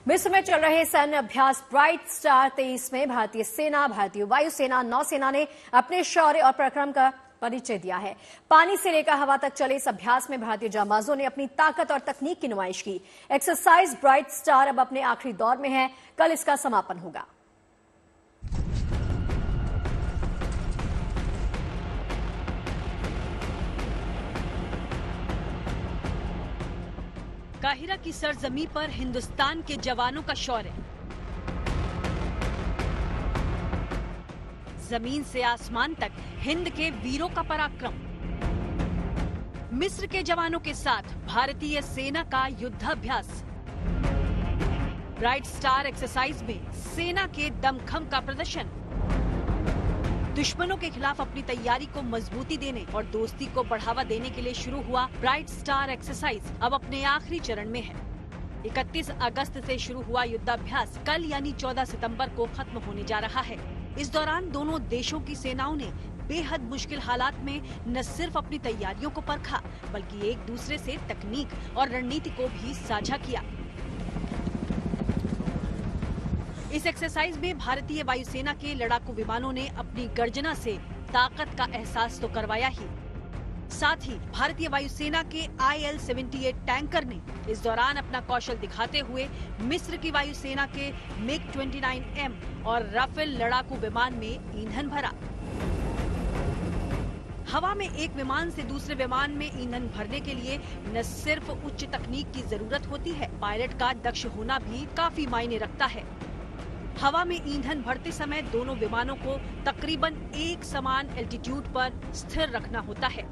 मिस्र में चल रहे सैन्य अभ्यास ब्राइट स्टार 23 में भारतीय सेना, भारतीय वायुसेना, नौसेना ने अपने शौर्य और पराक्रम का परिचय दिया है। पानी से लेकर हवा तक चले इस अभ्यास में भारतीय जांबाजों ने अपनी ताकत और तकनीक की नुमाइश की। एक्सरसाइज ब्राइट स्टार अब अपने आखिरी दौर में है, कल इसका समापन होगा। काहिरा की सरजमी पर हिंदुस्तान के जवानों का शौर्य, जमीन से आसमान तक हिंद के वीरों का पराक्रम। मिस्र के जवानों के साथ भारतीय सेना का युद्धाभ्यास। ब्राइट स्टार एक्सरसाइज में सेना के दमखम का प्रदर्शन। दुश्मनों के खिलाफ अपनी तैयारी को मजबूती देने और दोस्ती को बढ़ावा देने के लिए शुरू हुआ ब्राइट स्टार एक्सरसाइज अब अपने आखिरी चरण में है। 31 अगस्त से शुरू हुआ युद्धाभ्यास कल यानी 14 सितंबर को खत्म होने जा रहा है। इस दौरान दोनों देशों की सेनाओं ने बेहद मुश्किल हालात में न सिर्फ अपनी तैयारियों को परखा, बल्कि एक दूसरे से तकनीक और रणनीति को भी साझा किया। इस एक्सरसाइज में भारतीय वायुसेना के लड़ाकू विमानों ने अपनी गर्जना से ताकत का एहसास तो करवाया ही, साथ ही भारतीय वायुसेना के IL-78 टैंकर ने इस दौरान अपना कौशल दिखाते हुए मिस्र की वायुसेना के MiG-29M और राफेल लड़ाकू विमान में ईंधन भरा। हवा में एक विमान से दूसरे विमान में ईंधन भरने के लिए न सिर्फ उच्च तकनीक की जरूरत होती है, पायलट का दक्ष होना भी काफी मायने रखता है। हवा में ईंधन भरते समय दोनों विमानों को तकरीबन एक समान एल्टीट्यूड पर स्थिर रखना होता है।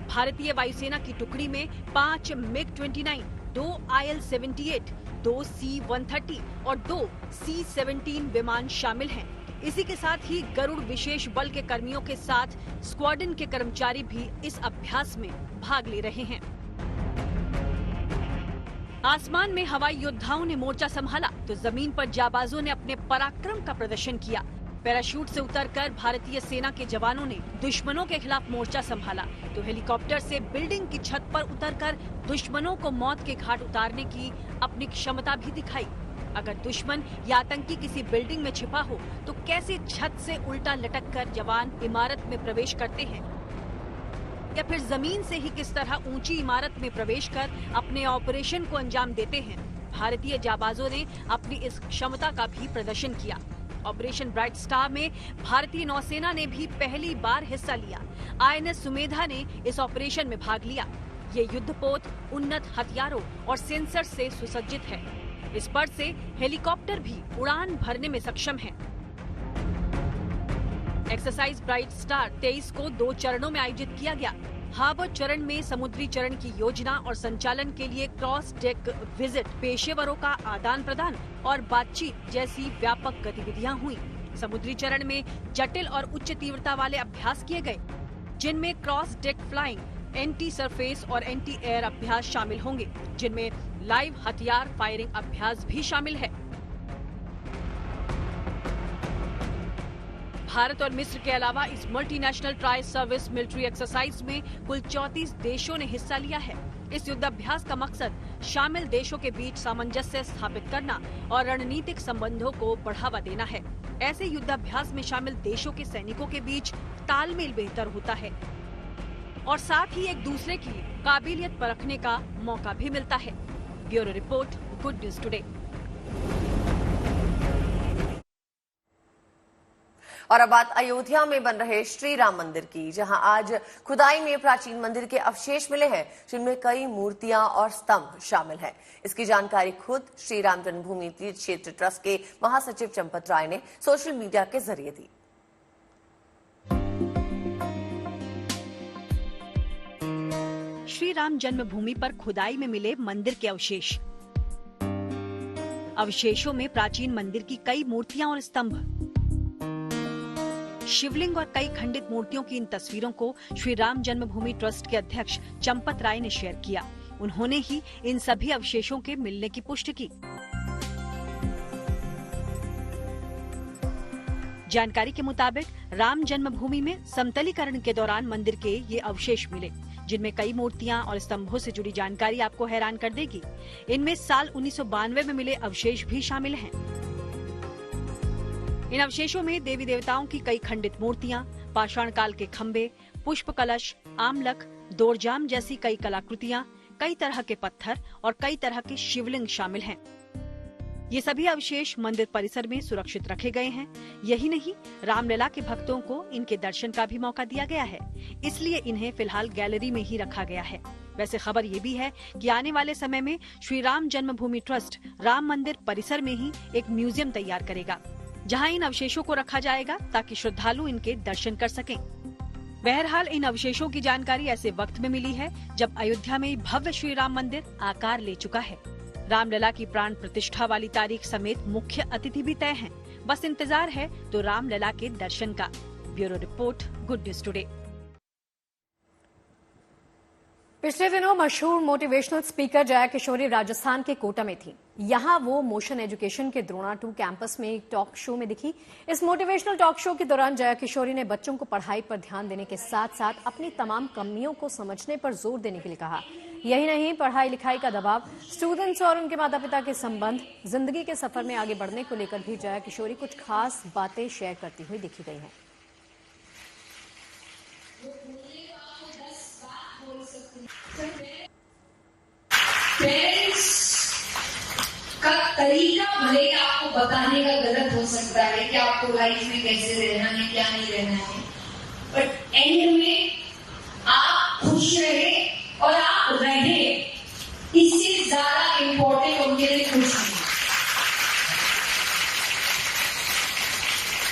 भारतीय वायुसेना की टुकड़ी में 5 MiG-29, 2 IL-78, 2 C-130 और 2 C-17 विमान शामिल हैं। इसी के साथ ही गरुड़ विशेष बल के कर्मियों के साथ स्क्वाड्रन के कर्मचारी भी इस अभ्यास में भाग ले रहे हैं। आसमान में हवाई योद्धाओं ने मोर्चा संभाला तो जमीन पर जाबाजों ने अपने पराक्रम का प्रदर्शन किया। पैराशूट से उतरकर भारतीय सेना के जवानों ने दुश्मनों के खिलाफ मोर्चा संभाला तो हेलीकॉप्टर से बिल्डिंग की छत पर उतरकर दुश्मनों को मौत के घाट उतारने की अपनी क्षमता भी दिखाई। अगर दुश्मन या आतंकी किसी बिल्डिंग में छिपा हो तो कैसे छत से उल्टा लटककर जवान इमारत में प्रवेश करते हैं, या फिर जमीन से ही किस तरह ऊंची इमारत में प्रवेश कर अपने ऑपरेशन को अंजाम देते हैं। भारतीय जाबाजों ने अपनी इस क्षमता का भी प्रदर्शन किया। ऑपरेशन ब्राइट स्टार में भारतीय नौसेना ने भी पहली बार हिस्सा लिया। INS सुमेधा ने इस ऑपरेशन में भाग लिया। ये युद्धपोत उन्नत हथियारों और सेंसर से सुसज्जित है। इस पर से हेलीकॉप्टर भी उड़ान भरने में सक्षम है। एक्सरसाइज ब्राइट स्टार 23 को 2 चरणों में आयोजित किया गया। हार्बर चरण में समुद्री चरण की योजना और संचालन के लिए क्रॉस डेक विजिट, पेशेवरों का आदान प्रदान और बातचीत जैसी व्यापक गतिविधियां हुई। समुद्री चरण में जटिल और उच्च तीव्रता वाले अभ्यास किए गए, जिनमें cross deck flying, anti surface और एंटी एयर अभ्यास शामिल होंगे, जिनमें लाइव हथियार फायरिंग अभ्यास भी शामिल है। भारत और मिस्र के अलावा इस multinational tri service military exercise में कुल 34 देशों ने हिस्सा लिया है। इस युद्धाभ्यास का मकसद शामिल देशों के बीच सामंजस्य स्थापित करना और रणनीतिक संबंधों को बढ़ावा देना है। ऐसे युद्धाभ्यास में शामिल देशों के सैनिकों के बीच तालमेल बेहतर होता है और साथ ही एक दूसरे की काबिलियत परखने का मौका भी मिलता है। Bureau report, good news today. और अब बात अयोध्या में बन रहे श्री राम मंदिर की, जहां आज खुदाई में प्राचीन मंदिर के अवशेष मिले हैं, जिनमें कई मूर्तियां और स्तंभ शामिल हैं। इसकी जानकारी खुद श्री राम जन्मभूमि तीर्थ क्षेत्र ट्रस्ट के महासचिव चंपत राय ने सोशल मीडिया के जरिए दी। श्री राम जन्मभूमि पर खुदाई में मिले मंदिर के अवशेष। अवशेषों में प्राचीन मंदिर की कई मूर्तियां और स्तंभ, शिवलिंग और कई खंडित मूर्तियों की इन तस्वीरों को श्री राम जन्मभूमि ट्रस्ट के अध्यक्ष चंपत राय ने शेयर किया। उन्होंने ही इन सभी अवशेषों के मिलने की पुष्टि की। जानकारी के मुताबिक राम जन्मभूमि में समतलीकरण के दौरान मंदिर के ये अवशेष मिले, जिनमें कई मूर्तियां और स्तंभों से जुड़ी जानकारी आपको हैरान कर देगी। इनमें साल 1992 में मिले अवशेष भी शामिल हैं। इन अवशेषों में देवी देवताओं की कई खंडित मूर्तियां, पाषाण काल के खंभे, पुष्प कलश, आमलक, दोरजाम जैसी कई कलाकृतियां, कई तरह के पत्थर और कई तरह के शिवलिंग शामिल हैं। ये सभी अवशेष मंदिर परिसर में सुरक्षित रखे गए हैं। यही नहीं, रामलला के भक्तों को इनके दर्शन का भी मौका दिया गया है, इसलिए इन्हें फिलहाल गैलरी में ही रखा गया है। वैसे खबर ये भी है कि आने वाले समय में श्री राम जन्मभूमि ट्रस्ट राम मंदिर परिसर में ही एक म्यूजियम तैयार करेगा, जहां इन अवशेषों को रखा जाएगा ताकि श्रद्धालु इनके दर्शन कर सकें। बहरहाल इन अवशेषों की जानकारी ऐसे वक्त में मिली है जब अयोध्या में भव्य श्री राम मंदिर आकार ले चुका है। रामलला की प्राण प्रतिष्ठा वाली तारीख समेत मुख्य अतिथि भी तय हैं। बस इंतजार है तो रामलला के दर्शन का। Bureau report, good news today. पिछले दिनों मशहूर मोटिवेशनल स्पीकर जया किशोरी राजस्थान के कोटा में थी। यहां वो मोशन एजुकेशन के द्रोणा 2 कैंपस में एक टॉक शो में दिखी। इस मोटिवेशनल टॉक शो के दौरान जया किशोरी ने बच्चों को पढ़ाई पर ध्यान देने के साथ साथ अपनी तमाम कमियों को समझने पर जोर देने के लिए कहा। यही नहीं, पढ़ाई लिखाई का दबाव, स्टूडेंट्स और उनके माता पिता के संबंध, जिंदगी के सफर में आगे बढ़ने को लेकर भी जया किशोरी कुछ खास बातें शेयर करती हुई दिखी गई हैं। पेरेंट्स का तरीका भले आपको बताने का गलत हो सकता है कि आपको लाइफ में कैसे रहना है, क्या नहीं रहना है, बट एंड में आप खुश रहे और आप रहे, इससे ज्यादा इम्पोर्टेंट उनके लिए कुछ नहीं।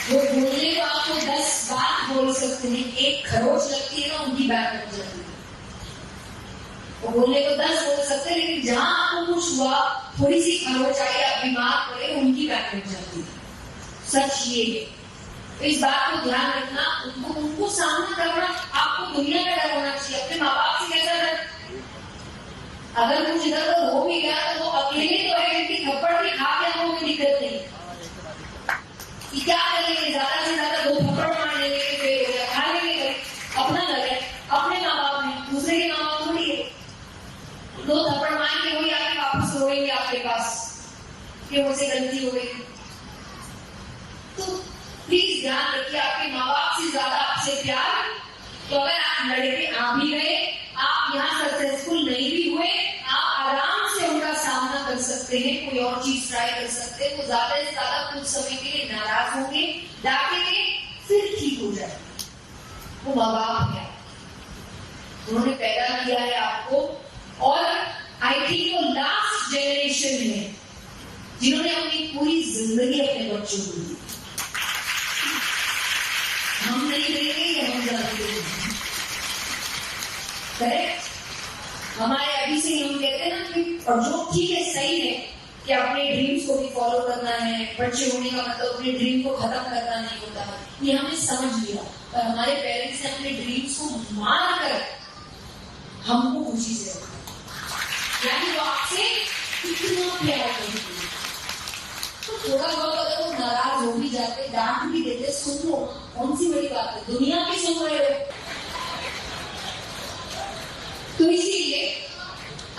वो बोलने को आपको 10 बात बोल सकते हैं, एक खरोच लगती है ना, उनकी बात हो जाती है। वो बोलने को 10 बोल सकते हैं, लेकिन जहां आपको कुछ हुआ, थोड़ी सी खरोच आई, आप बीमार पड़े, उनकी बात हो जाती है। सच ये है, तो इस बात को ध्यान रखना। उनको सामना करना, आपको दुनिया का डर होना चाहिए। अपने माँ बाप से कैसा डर? अगर कुछ इधर उधर हो भी गया तो अकेले तो है कि थप्पड़ भी खा के आपको कोई दिक्कत नहीं। कि क्या करेंगे, ज्यादा से ज्यादा 2 थप्पड़ मार लेंगे, फेल हो जाए, खा लेंगे, अपना घर है, अपने माँ बाप में, दूसरे के माँ बाप थोड़ी है। 2 थप्पड़ मारेंगे, वही आके वापस रोएंगे आपके पास कि मुझसे गलती हो गई। तो प्लीज ध्यान रखिए, आपके माँ बाप से ज्यादा आपसे प्यार। तो अगर आप लड़के आ भी गए, आप यहाँ सक्सेसफुल नहीं भी हुए, आप आराम से उनका सामना कर सकते हैं, कोई और चीज ट्राई कर सकते हैं। तो ज्यादा से ज्यादा कुछ समय के लिए नाराज होंगे, डांटेंगे, फिर ठीक हो जाएंगे। वो माँ बाप है, उन्होंने पैदा किया है आपको, और आई थिंक वो लास्ट जनरेशन है जिन्होंने अपनी पूरी जिंदगी अपने बच्चों को दी। हम नहीं देंगे, ये हम जानते हैं। करेक्ट? हमारे अभी से ही हम कहते हैं ना कि, और जो ठीक है, सही है कि अपने ड्रीम्स को भी फॉलो करना है। बच्चे होने का मतलब अपने ड्रीम को खत्म करना नहीं होता है, ये हमने समझ लिया। पर हमारे पेरेंट्स ने अपने ड्रीम्स को मार कर हमको खुशी से रखा, यानी वो आपसे कितना प्यार करते हैं। तो थोड़ा बहुत अगर वो नाराज हो भी जाते, डांट भी देते, सुन लो, कौन सी बड़ी बात है, दुनिया की सुन रहे हो। तो इसीलिए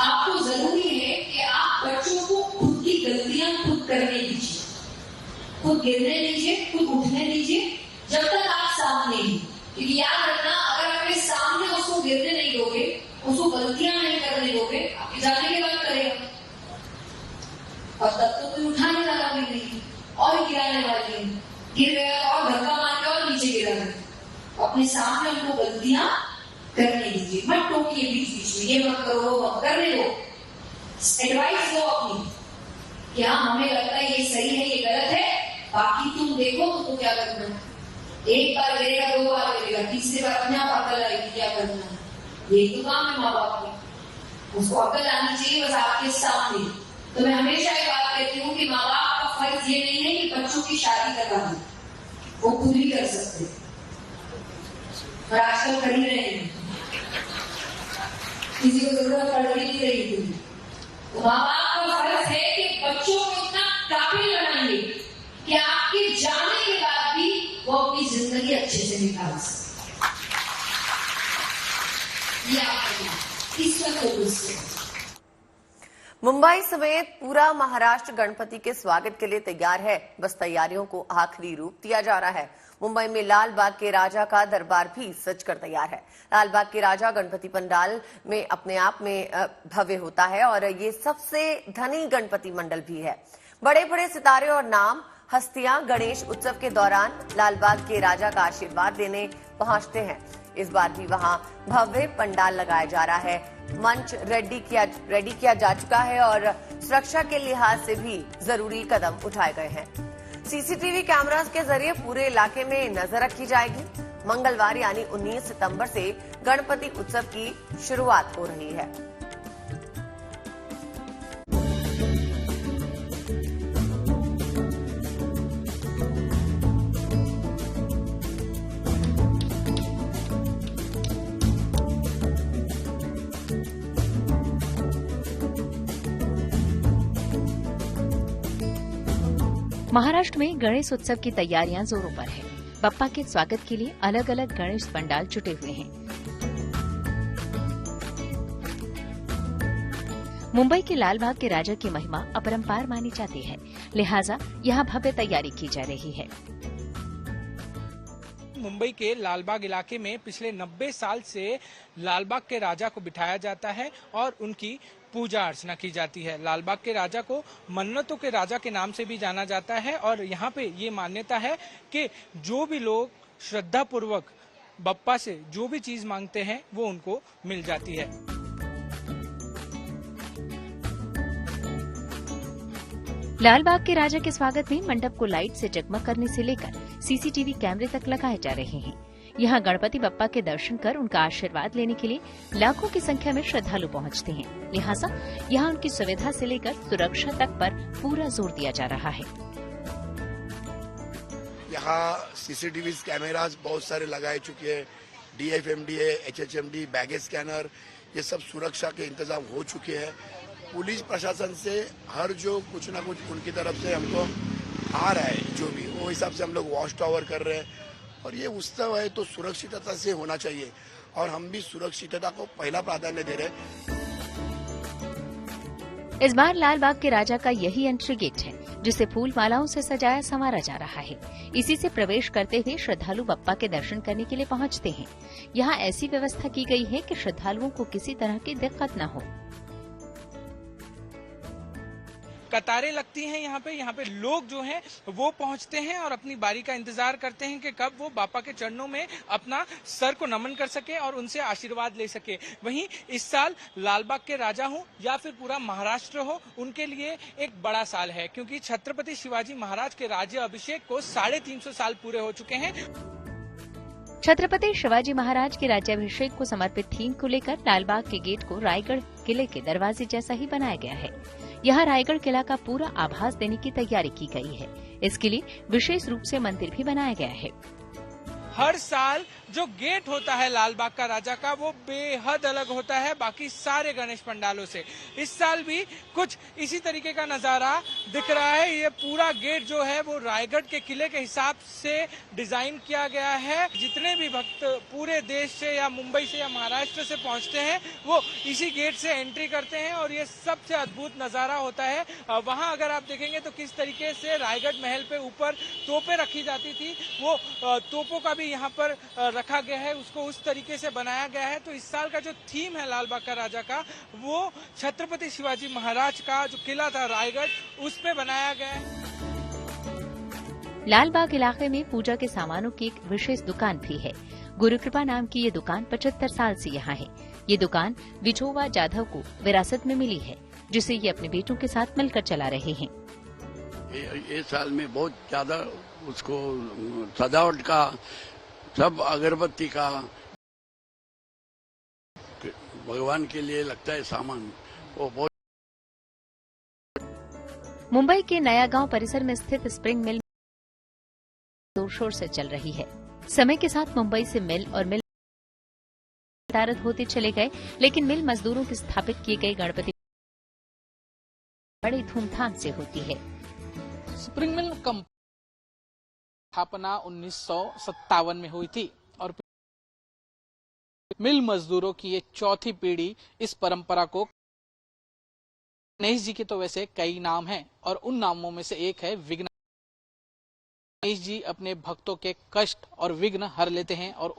आपको जरूरी है कि आप बच्चों को खुद की गलतियां खुद करने दीजिए, खुद गिरने दीजिए, खुद उठने दीजिए, जब तक आप सामने ही। क्योंकि याद रखना, अगर अपने सामने उसको गिरने नहीं दोगे, उसको गलतियां नहीं करने दोगे, आपके जाने के बाद करेगा, और तब तो कोई उठाने वाला भी नहीं और गिराने वाले नहीं। गिर गया और धक्का मार के और नीचे गिरा गया। अपने सामने उनको गलतियां करने दीजिए, मत टोकिए बीच बीच में, ये मत करो, वो मत करने दो। एडवाइस दो अपनी कि हाँ, हमें लगता है ये सही है, ये गलत है, बाकी तुम देखो तुमको क्या करना है। एक बार गिरेगा, 2 बार गिरेगा, तीसरी बार अपने आप अकल आएगी क्या करना है। यही तो काम है माँ बाप को, उसको अकल आनी चाहिए बस आपके सामने। तो मैं हमेशा ये बात कहती हूँ कि माँ बाप का फर्ज ये नहीं है कि बच्चों की शादी करवा दें, वो खुद भी कर सकते हैं, और आजकल कर ही रहे हैं, किसी को जरूरत पड़ नहीं रही थी। तो माँ बाप का फर्ज है कि बच्चों को इतना काबिल बनाएंगे कि आपके जाने के बाद भी वो अपनी जिंदगी अच्छे से निकाल सके। ये आप उसमें फोकस करें। मुंबई समेत पूरा महाराष्ट्र गणपति के स्वागत के लिए तैयार है। बस तैयारियों को आखिरी रूप दिया जा रहा है। मुंबई में लाल बाग के राजा का दरबार भी सजकर तैयार है। लाल बाग के राजा गणपति पंडाल में अपने आप में भव्य होता है और ये सबसे धनी गणपति मंडल भी है। बड़े बड़े सितारे और नाम हस्तियां गणेश उत्सव के दौरान लाल बाग के राजा का आशीर्वाद देने पहुंचते हैं। इस बार भी वहां भव्य पंडाल लगाया जा रहा है। मंच रेडी किया जा चुका है और सुरक्षा के लिहाज से भी जरूरी कदम उठाए गए हैं। सीसीटीवी कैमरास के जरिए पूरे इलाके में नजर रखी जाएगी। मंगलवार यानी 19 सितंबर से गणपति उत्सव की शुरुआत हो रही है। महाराष्ट्र में गणेश उत्सव की तैयारियां जोरों पर है। बप्पा के स्वागत के लिए अलग अलग गणेश पंडाल जुटे हुए हैं। मुंबई के लाल बाग के राजा की महिमा अपरंपार मानी जाती है, लिहाजा यहां भव्य तैयारी की जा रही है। मुंबई के लालबाग इलाके में पिछले 90 साल से लालबाग के राजा को बिठाया जाता है और उनकी पूजा अर्चना की जाती है। लालबाग के राजा को मन्नतों के राजा के नाम से भी जाना जाता है और यहाँ पे ये मान्यता है कि जो भी लोग श्रद्धा पूर्वक बप्पा से जो भी चीज मांगते हैं वो उनको मिल जाती है। लालबाग के राजा के स्वागत में मंडप को लाइट से जगमग करने से लेकर सीसीटीवी कैमरे तक लगाए जा रहे हैं। यहाँ गणपति बप्पा के दर्शन कर उनका आशीर्वाद लेने के लिए लाखों की संख्या में श्रद्धालु पहुंचते हैं। लिहाजा यहाँ उनकी सुविधा से लेकर सुरक्षा तक पर पूरा जोर दिया जा रहा है। यहाँ सीसीटीवी कैमरास बहुत सारे लगाए चुके हैं। DFMDA, HHMD, बैगेज स्कैनर, ये सब सुरक्षा के इंतजाम हो चुके हैं। पुलिस प्रशासन से हर जो कुछ ना कुछ उनकी तरफ से हमको आ रहा है, जो भी वो हिसाब से हम लोग वॉच टावर कर रहे हैं। और ये उत्सव है तो सुरक्षितता से होना चाहिए और हम भी सुरक्षितता को पहला प्राधान्य दे रहे हैं। इस बार लाल बाग के राजा का यही एंट्री गेट है, जिसे फूल मालाओं से सजाया संवारा जा रहा है। इसी से प्रवेश करते हुए श्रद्धालु बप्पा के दर्शन करने के लिए पहुंचते हैं। यहाँ ऐसी व्यवस्था की गई है कि श्रद्धालुओं को किसी तरह की दिक्कत न हो। कतारें लगती हैं यहाँ पे लोग जो हैं वो पहुँचते हैं और अपनी बारी का इंतजार करते हैं कि कब वो बापा के चरणों में अपना सर को नमन कर सके और उनसे आशीर्वाद ले सके। वहीं इस साल लालबाग के राजा हो या फिर पूरा महाराष्ट्र हो, उनके लिए एक बड़ा साल है, क्योंकि छत्रपति शिवाजी महाराज के राज्य अभिषेक को 350 साल पूरे हो चुके हैं। छत्रपति शिवाजी महाराज के राज्याभिषेक को समर्पित थीम को लेकर लालबाग के गेट को रायगढ़ किले के दरवाजे जैसा ही बनाया गया है। यहाँ रायगढ़ किला का पूरा आभास देने की तैयारी की गई है। इसके लिए विशेष रूप से मंदिर भी बनाया गया है। हर साल जो गेट होता है लालबाग का राजा का, वो बेहद अलग होता है बाकी सारे गणेश पंडालों से। इस साल भी कुछ इसी तरीके का नजारा दिख रहा है। ये पूरा गेट जो है वो रायगढ़ के किले के हिसाब से डिजाइन किया गया है। जितने भी भक्त पूरे देश से या मुंबई से या महाराष्ट्र से पहुंचते हैं वो इसी गेट से एंट्री करते हैं और ये सबसे अद्भुत नजारा होता है। वहां अगर आप देखेंगे तो किस तरीके से रायगढ़ महल पे ऊपर तोपें रखी जाती थी, वो तोपों का भी यहाँ पर रखा गया है, उसको उस तरीके से बनाया गया है। तो इस साल का जो थीम है लालबाग का राजा का, वो छत्रपति शिवाजी महाराज का जो किला था रायगढ़, उस पे बनाया गया है। लालबाग इलाके में पूजा के सामानों की एक विशेष दुकान भी है। गुरुकृपा नाम की ये दुकान 75 साल से यहाँ है। ये दुकान विठोबा जाधव को विरासत में मिली है, जिसे ये अपने बेटों के साथ मिलकर चला रहे हैं। ये साल में बहुत ज्यादा उसको सजावट का, सब अगरबत्ती का, भगवान के लिए लगता है सामान, वो बहुत। मुंबई के नया गांव परिसर में स्थित स्प्रिंग मिल जोर शोर से चल रही है। समय के साथ मुंबई से मिल और मिल होते चले गए, लेकिन मिल मजदूरों की स्थापित किए गए गणपति बड़ी धूमधाम से होती है। स्प्रिंग मिल स्थापना 1957 में हुई थी और मिल मजदूरों की ये चौथी पीढ़ी इस परंपरा को। गणेश जी के तो वैसे कई नाम हैं और उन नामों में से एक है विघ्न। गणेश जी अपने भक्तों के कष्ट और विघ्न हर लेते हैं और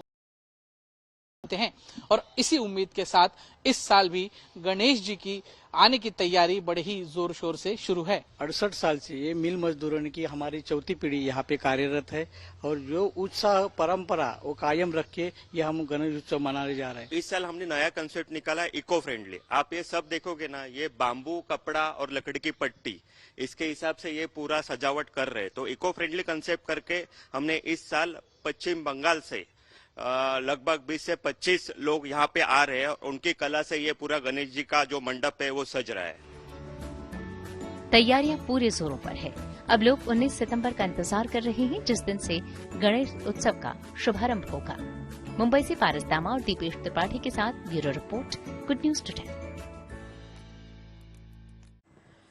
इसी उम्मीद के साथ इस साल भी गणेश जी की आने की तैयारी बड़े ही जोर शोर से शुरू है। 68 साल से ये मिल मजदूरों की हमारी चौथी पीढ़ी यहाँ पे कार्यरत है और जो उत्साह परंपरा वो कायम रख के ये हम गणेश उत्सव मनाने जा रहे हैं। इस साल हमने नया कंसेप्ट निकाला, इको फ्रेंडली। आप ये सब देखोगे ना, ये बाम्बू, कपड़ा और लकड़ी की पट्टी, इसके हिसाब से ये पूरा सजावट कर रहे हैं। तो इको फ्रेंडली कंसेप्ट करके हमने इस साल पश्चिम बंगाल से लगभग 20 से 25 लोग यहाँ पे आ रहे हैं और उनकी कला से ये पूरा गणेश जी का जो मंडप है वो सज रहा है। तैयारियां पूरे जोरों पर है। अब लोग 19 सितंबर का इंतजार कर रहे हैं, जिस दिन से गणेश उत्सव का शुभारंभ होगा। मुंबई से पारस दामा और दीपेश त्रिपाठी के साथ bureau report, good news today.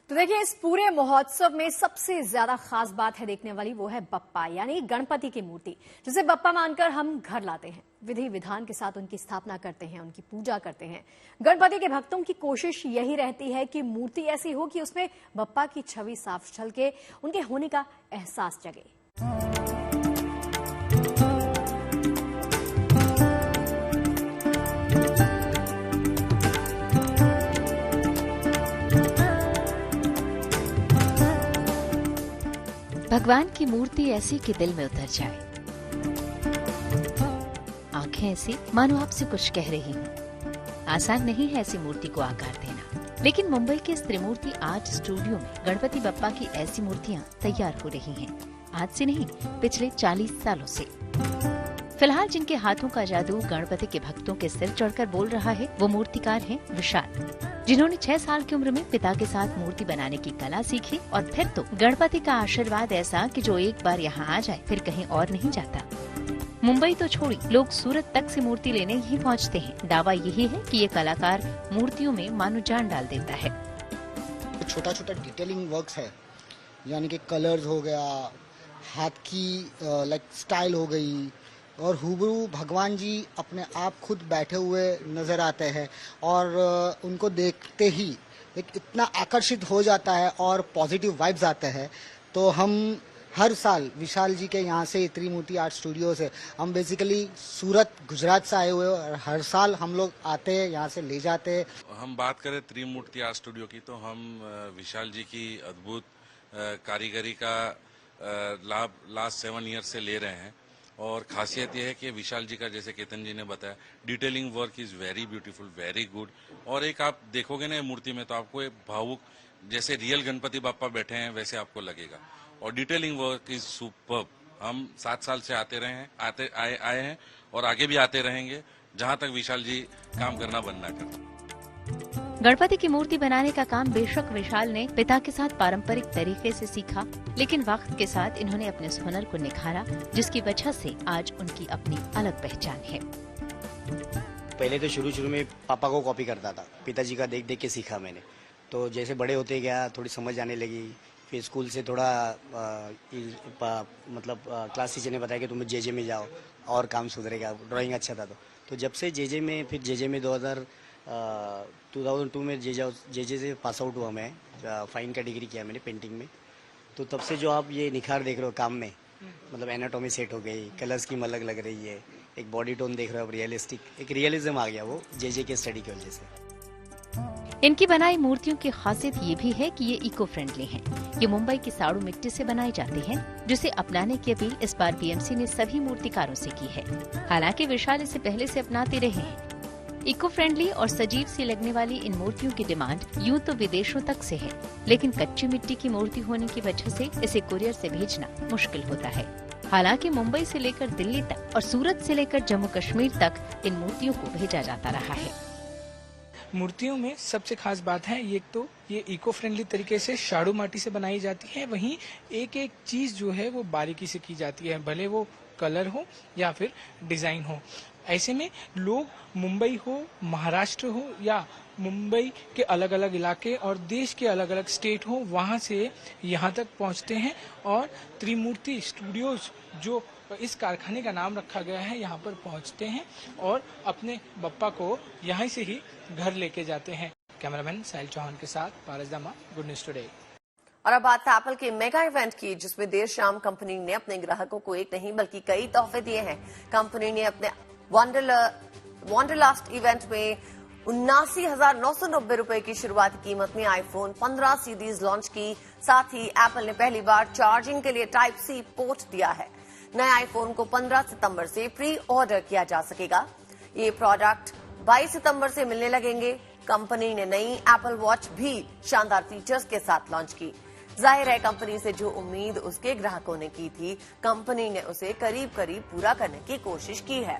तो देखिए, इस पूरे महोत्सव में सबसे ज्यादा खास बात है देखने वाली, वो है बप्पा यानी गणपति की मूर्ति, जिसे बप्पा मानकर हम घर लाते हैं। विधि विधान के साथ उनकी स्थापना करते हैं, उनकी पूजा करते हैं। गणपति के भक्तों की कोशिश यही रहती है कि मूर्ति ऐसी हो कि उसमें बप्पा की छवि साफ झलके, उनके होने का एहसास जगे। भगवान की मूर्ति ऐसी कि दिल में उतर जाए, आंखें ऐसी मानो आपसे कुछ कह रही हूँ। आसान नहीं है ऐसी मूर्ति को आकार देना, लेकिन मुंबई के इस त्रिमूर्ति आर्ट स्टूडियो में गणपति बप्पा की ऐसी मूर्तियाँ तैयार हो रही हैं। आज से नहीं, पिछले 40 सालों से। फिलहाल जिनके हाथों का जादू गणपति के भक्तों के सिर चढ़कर बोल रहा है, वो मूर्तिकार हैं विशाल, जिन्होंने 6 साल की उम्र में पिता के साथ मूर्ति बनाने की कला सीखी और फिर तो गणपति का आशीर्वाद ऐसा कि जो एक बार यहाँ आ जाए फिर कहीं और नहीं जाता। मुंबई तो छोड़ी, लोग सूरत तक से मूर्ति लेने ही पहुँचते हैं। दावा यही है कि ये कलाकार मूर्तियों में मानो जान डाल देता है। छोटा छोटा डिटेलिंग वर्क्स है, यानी कि कलर्स हो गया, हाथ की लाइक स्टाइल हो गई, और हुबरू भगवान जी अपने आप खुद बैठे हुए नजर आते हैं और उनको देखते ही एक इतना आकर्षित हो जाता है और पॉजिटिव वाइब्स आते हैं। तो हम हर साल विशाल जी के यहाँ से त्रिमूर्ति आर्ट स्टूडियो से हम बेसिकली सूरत गुजरात से आए हुए और हर साल हम लोग आते हैं, यहाँ से ले जाते हैं। हम बात करें त्रिमूर्ति आर्ट स्टूडियो की, तो हम विशाल जी की अद्भुत कारीगरी का लाभ लास्ट 7 ईयर से ले रहे हैं। और खासियत यह है कि विशाल जी का, जैसे केतन जी ने बताया, detailing work is very beautiful, very good. और एक आप देखोगे ना मूर्ति में तो आपको एक भावुक, जैसे रियल गणपति बाप्पा बैठे हैं वैसे आपको लगेगा। और डिटेलिंग वर्क इज सुपर्ब। हम 7 साल से आए हैं और आगे भी आते रहेंगे, जहां तक विशाल जी काम करना बनना करते। गणपति की मूर्ति बनाने का काम बेशक विशाल ने पिता के साथ पारंपरिक तरीके से सीखा, लेकिन वक्त के साथ इन्होंने अपने इस हुनर को निखारा, जिसकी वजह से आज उनकी अपनी अलग पहचान है। पहले तो शुरू में पापा को कॉपी करता था, पिताजी का देख देख के सीखा मैंने। तो जैसे बड़े होते गया, थोड़ी समझ आने लगी। फिर स्कूल से थोड़ा क्लास टीचर ने बताया कि तुम जेजे में जाओ और काम सुधरेगा, ड्राइंग अच्छा था। तो जब से जेजे में 2002 में जेजे से पास आउट हुआ मैं, फाइन का डिग्री किया मैंने पेंटिंग में। तो तब से जो आप ये निखार देख रहे हो काम में, मतलब एनाटॉमी सेट हो गई, कलर्स की अलग लग रही है, एक बॉडी टोन देख रहे हो, रियलिस्टिक, एक रियलिज्म आ गया वो जेजे के स्टडी की वजह से। इनकी बनाई मूर्तियों की खासियत ये भी है कि ये इको फ्रेंडली हैं। ये मुंबई की साड़ू मिट्टी से बनाई जाती हैं, जिसे अपनाने की अपील इस बार बीएमसी ने सभी मूर्तिकारों से की है। हालांकि विशाल इसे पहले से अपनाते रहे हैं। इको फ्रेंडली और सजीव सी लगने वाली इन मूर्तियों की डिमांड यूं तो विदेशों तक से है, लेकिन कच्ची मिट्टी की मूर्ति होने की वजह से इसे कुरियर से भेजना मुश्किल होता है। हालांकि मुंबई से लेकर दिल्ली तक और सूरत से लेकर जम्मू कश्मीर तक इन मूर्तियों को भेजा जाता रहा है। मूर्तियों में सबसे खास बात है ये, तो ये इको फ्रेंडली तरीके से शाड़ू माटी से बनाई जाती है। वहीं एक एक चीज जो है वो बारीकी से की जाती है, भले वो कलर हो या फिर डिजाइन हो। ऐसे में लोग मुंबई हो, महाराष्ट्र हो या मुंबई के अलग अलग इलाके और देश के अलग अलग स्टेट हो, वहां से यहाँ तक पहुँचते हैं और त्रिमूर्ति स्टूडियोज जो और इस कारखाने का नाम रखा गया है। यहाँ पर पहुँचते हैं और अपने बप्पा को यहाँ से ही घर लेके जाते हैं। कैमरामैन साहिल चौहान के साथ पारस दामा, गुड न्यूज टुडे। और अब बात है एप्पल के मेगा इवेंट की, जिसमें देर शाम कंपनी ने अपने ग्राहकों को एक नहीं बल्कि कई तोहफे दिए हैं। कंपनी ने अपने वंडरलास्ट इवेंट में 79,990 रुपए की शुरुआती कीमत में आईफोन 15 सीरीज लॉन्च की। साथ ही एप्पल ने पहली बार चार्जिंग के लिए टाइप सी पोर्ट दिया है। नए आईफोन को 15 सितंबर से प्री ऑर्डर किया जा सकेगा। ये प्रोडक्ट 22 सितंबर से मिलने लगेंगे। कंपनी ने नई एप्पल वॉच भी शानदार फीचर्स के साथ लॉन्च की। जाहिर है कंपनी से जो उम्मीद उसके ग्राहकों ने की थी, कंपनी ने उसे करीब करीब पूरा करने की कोशिश की है।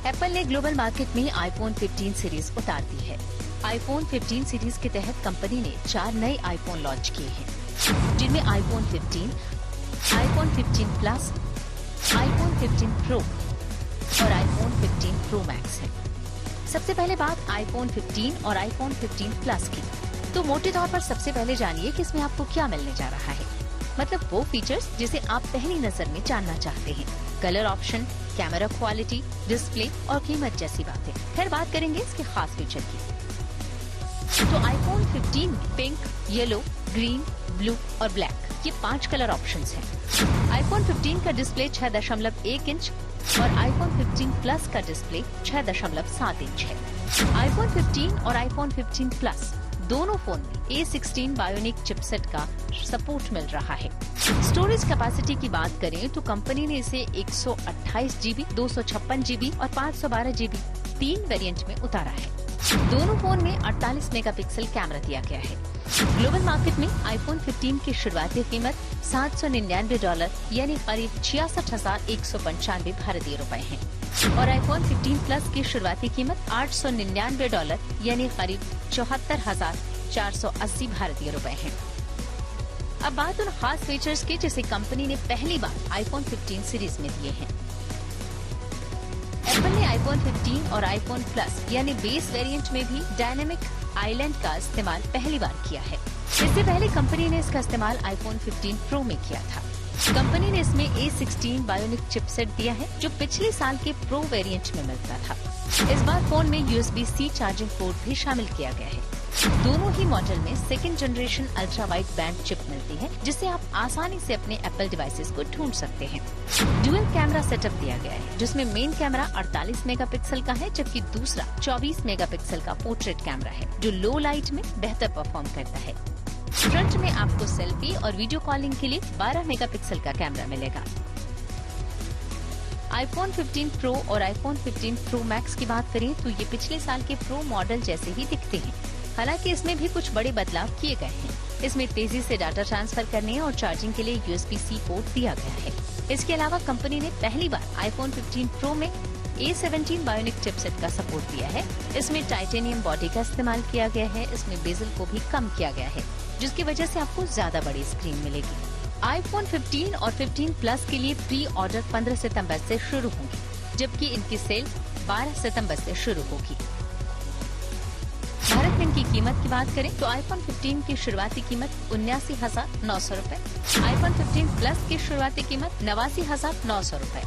एप्पल ने ग्लोबल मार्केट में आईफोन 15 सीरीज उतार दी है। आईफोन 15 सीरीज के तहत कंपनी ने 4 नए आईफोन लॉन्च किए हैं, जिनमें iPhone 15, iPhone 15 plus, iPhone 15 pro और आईफोन 15 प्रो मैक्स है। सबसे पहले बात आईफोन 15 और आईफोन 15 प्लस की, तो मोटे तौर पर सबसे पहले जानिए कि इसमें आपको क्या मिलने जा रहा है। मतलब वो फीचर्स जिसे आप पहली नजर में जानना चाहते हैं। Colour option, camera quality, display और कीमत जैसी बातें। फिर बात करेंगे इसके खास फीचर की। तो आईफोन 15 में पिंक, येलो, ग्रीन, ब्लू और ब्लैक ये 5 कलर ऑप्शंस हैं। आईफोन 15 का डिस्प्ले 6.1 इंच और आईफोन 15 प्लस का डिस्प्ले 6.7 इंच है। आईफोन 15 और आईफोन 15 प्लस दोनों फोन में A16 बायोनिक चिपसेट का सपोर्ट मिल रहा है। स्टोरेज कैपेसिटी की बात करें तो कंपनी ने इसे 128 GB, 256 GB और 512 GB 3 वेरिएंट में उतारा है। दोनों फोन में 48 मेगापिक्सल कैमरा दिया गया है। ग्लोबल मार्केट में आईफोन 15 की शुरुआती कीमत $799 यानी करीब 66,195 भारतीय रुपए है और आईफोन 15 प्लस की शुरुआती कीमत $899 यानी करीब 74,480 भारतीय रुपए है। अब बात उन खास फीचर्स की जिसे कंपनी ने पहली बार आईफोन 15 सीरीज में दिए हैं। एप्पल ने आईफोन 15 और आईफोन प्लस यानी बेस वेरिएंट में भी डायनेमिक आइलैंड का इस्तेमाल पहली बार किया है। इससे पहले कंपनी ने इसका इस्तेमाल आईफोन 15 प्रो में किया था। कंपनी ने इसमें A16 बायोनिक चिपसेट दिया है जो पिछले साल के प्रो वेरिएंट में मिलता था। इस बार फोन में USB-C चार्जिंग पोर्ट भी शामिल किया गया है। दोनों ही मॉडल में 2nd generation ultra wide band chip मिलती है, जिससे आप आसानी से अपने एप्पल डिवाइसेस को ढूंढ सकते हैं। ड्यूअल कैमरा सेटअप दिया गया है, जिसमें मेन कैमरा 48 मेगापिक्सल का है, जबकि दूसरा 24 मेगापिक्सल का पोर्ट्रेट कैमरा है, जो लो लाइट में बेहतर परफॉर्म करता है। फ्रंट में आपको सेल्फी और वीडियो कॉलिंग के लिए 12 मेगापिक्सल का कैमरा मिलेगा। आईफोन 15 प्रो और आईफोन 15 प्रो मैक्स की बात करें तो ये पिछले साल के प्रो मॉडल जैसे ही दिखते हैं। हालांकि इसमें भी कुछ बड़े बदलाव किए गए हैं। इसमें तेजी से डाटा ट्रांसफर करने और चार्जिंग के लिए USB-C पोर्ट दिया गया है। इसके अलावा कंपनी ने पहली बार आईफोन 15 प्रो में A17 बायोनिक चिपसेट का सपोर्ट दिया है। इसमें टाइटेनियम बॉडी का इस्तेमाल किया गया है। इसमें बेजल को भी कम किया गया है, जिसकी वजह से आपको ज्यादा बड़ी स्क्रीन मिलेगी। आईफोन 15 और 15 प्लस के लिए प्री ऑर्डर 15 सितंबर से शुरू होंगी, जबकि इनकी सेल 12 सितंबर से शुरू होगी। भारत में इनकी कीमत की बात करें तो आईफोन 15 की शुरुआती कीमत 79,900 रूपए, आईफोन 15 प्लस की शुरुआती कीमत 89,900 रूपए,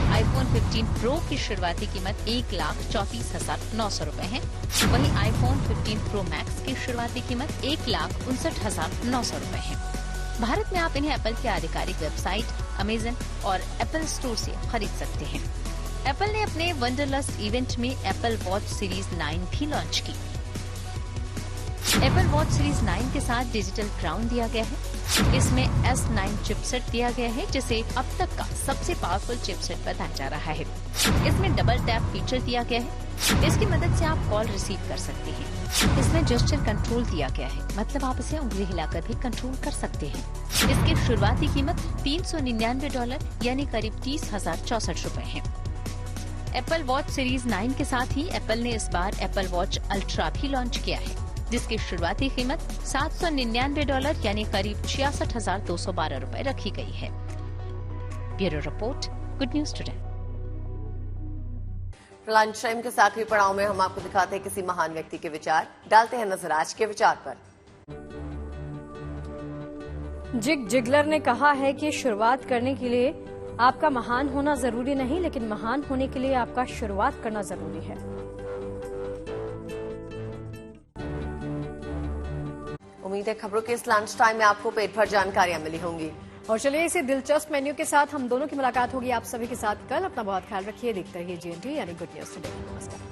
आईफोन 15 प्रो की शुरुआती कीमत 1,34,900 रूपए है। वहीं आईफोन 15 प्रो मैक्स की शुरुआती कीमत 1,59,900 रूपए है। भारत में आप इन्हें एप्पल की आधिकारिक वेबसाइट, अमेजन और एप्पल स्टोर से खरीद सकते हैं। एप्पल ने अपने वंडरलस्ट इवेंट में एप्पल वॉच सीरीज 9 भी लॉन्च की। एप्पल वॉच सीरीज 9 के साथ डिजिटल क्राउन दिया गया है। इसमें S9 चिपसेट दिया गया है, जिसे अब तक का सबसे पावरफुल चिपसेट बताया जा रहा है। इसमें डबल टैप फीचर दिया गया है। इसकी मदद से आप कॉल रिसीव कर सकते हैं। इसमें जेस्चर कंट्रोल दिया गया है, मतलब आप इसे उंगली हिलाकर भी कंट्रोल कर सकते हैं। इसकी शुरुआती कीमत $399 यानी करीब 30,064 रूपए है। एप्पल वॉच सीरीज 9 के साथ ही एप्पल ने इस बार एप्पल वॉच अल्ट्रा भी लॉन्च किया है, जिसकी शुरुआती कीमत $799 यानी करीब 66,212 रूपए रखी गई है। Bureau report, good news today. Lunch time के आखिरी पड़ाव में हम आपको दिखाते हैं किसी महान व्यक्ति के विचार। डालते हैं नजर आज के विचार पर। जिग जिगलर ने कहा है कि शुरुआत करने के लिए आपका महान होना जरूरी नहीं, लेकिन महान होने के लिए आपका शुरुआत करना जरूरी है। उम्मीद है खबरों के इस लंच टाइम में आपको पेट भर जानकारियां मिली होंगी। और चलिए इसी दिलचस्प मेन्यू के साथ हम दोनों की मुलाकात होगी आप सभी के साथ कल। अपना बहुत ख्याल रखिए। देखते रहिए GNT यानी गुड न्यूज टुडे। नमस्कार।